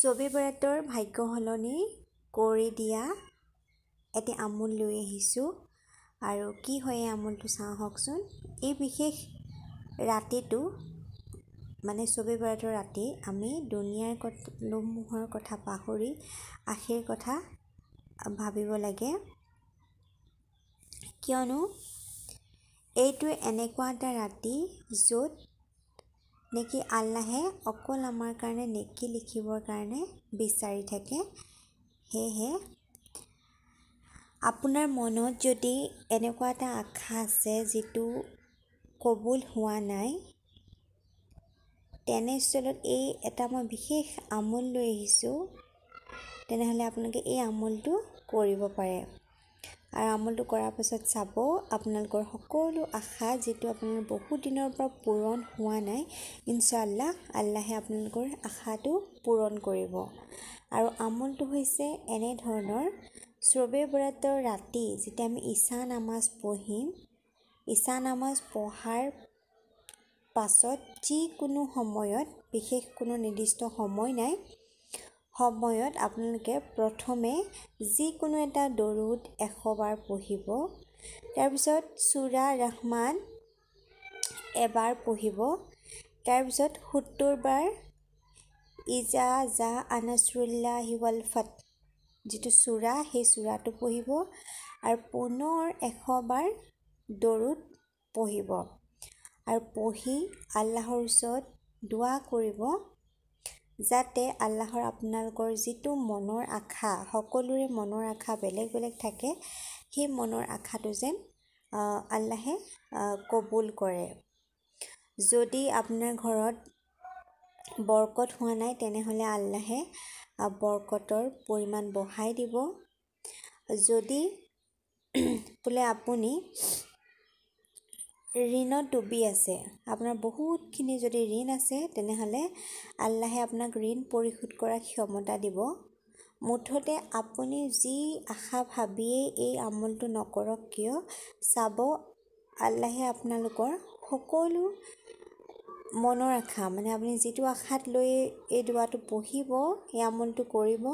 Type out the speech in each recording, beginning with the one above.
ছবি বৰাতৰ ভাগ্য সলনি কৰি দিয়া এটি আমোল লৈ আহিছোঁ আৰু কি হয় এই আমোলটো চাওঁ হওকচোন। এই বিশেষ ৰাতিটো মানে ছবি বৰাতৰ ৰাতি আমি দুনিয়াৰ লোভমোহৰ কথা পাহৰি আশীৰ কথা ভাবিব লাগে, কিয়নো এইটো এনেকুৱা এটা ৰাতি য'ত নেকি আল্লাহে অকল আমাৰ কাৰণে নেকি লিখিবৰ কাৰণে বিচাৰি থাকে। সেয়েহে আপোনাৰ মনত যদি এনেকুৱা এটা আশা আছে যিটো কবুল হোৱা নাই, তেনেস্থলত এই এটা মই বিশেষ আমোল লৈ আহিছোঁ, তেনেহ'লে আপোনালোকে এই আমোলটো কৰিব পাৰে। আৰু আমোলটো কৰাৰ পাছত চাব আপোনালোকৰ সকলো আশা যিটো আপোনাৰ বহুত দিনৰ পৰা পূৰণ হোৱা নাই, ইনশাআল্লাহ আল্লাহে আপোনালোকৰ আশাটো পূৰণ কৰিব। আৰু আমোলটো হৈছে এনেধৰণৰ, ছবে বৰাতৰ ৰাতি যেতিয়া আমি ঈশা নামাজ পঢ়িম, ঈশা নামাজ পঢ়াৰ পাছত যিকোনো সময়ত, বিশেষ কোনো নিৰ্দিষ্ট সময় নাই, সময়ত আপোনালোকে প্ৰথমে যিকোনো এটা দৰুদ 100 বাৰ পঢ়িব, তাৰপিছত সূৰা ৰহমান এবাৰ পঢ়িব, তাৰপিছত 70 বাৰ ইজা জা নাছৰুল্লাহি ৱাল ফাth যিটো সূৰা, সেই সূৰাটো পঢ়িব আৰু পুনৰ 100 বাৰ দৰুদ পঢ়িব আৰু পঢ়ি আল্লাহৰ ওচৰত দোৱা কৰিব যাতে আল্লাহৰ আপোনালোকৰ যিটো মনৰ আশা, সকলোৰে মনৰ আশা বেলেগ বেলেগ থাকে, সেই মনৰ আশাটো যেন আল্লাহে কবুল কৰে। যদি আপোনাৰ ঘৰত বৰকত হোৱা নাই, তেনেহ'লে আল্লাহে বৰকতৰ পৰিমাণ বঢ়াই দিব। যদি বোলে আপুনি ঋণত ডুবি আছে, আপোনাৰ বহুতখিনি যদি ঋণ আছে, তেনেহ'লে আল্লাহে আপোনাক ঋণ পৰিশোধ কৰাৰ ক্ষমতা দিব। মুঠতে আপুনি যি আশা ভাবিয়েই এই আমলটো নকৰক কিয়, চাব আল্লাহে আপোনালোকৰ সকলো মনৰ আশা, মানে আপুনি যিটো আশাত লৈ এই দোৱাটো পঢ়িব, এই আমলটো কৰিব,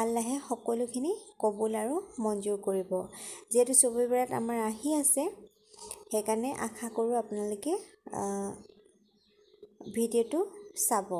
আল্লাহে সকলোখিনি কবুল আৰু মঞ্জুৰ কৰিব। যিহেতু ছবে বৰাত আমাৰ আহি আছে, সেইকাৰণে আশা কৰোঁ আপোনালোকে ভিডিঅ'টো চাব।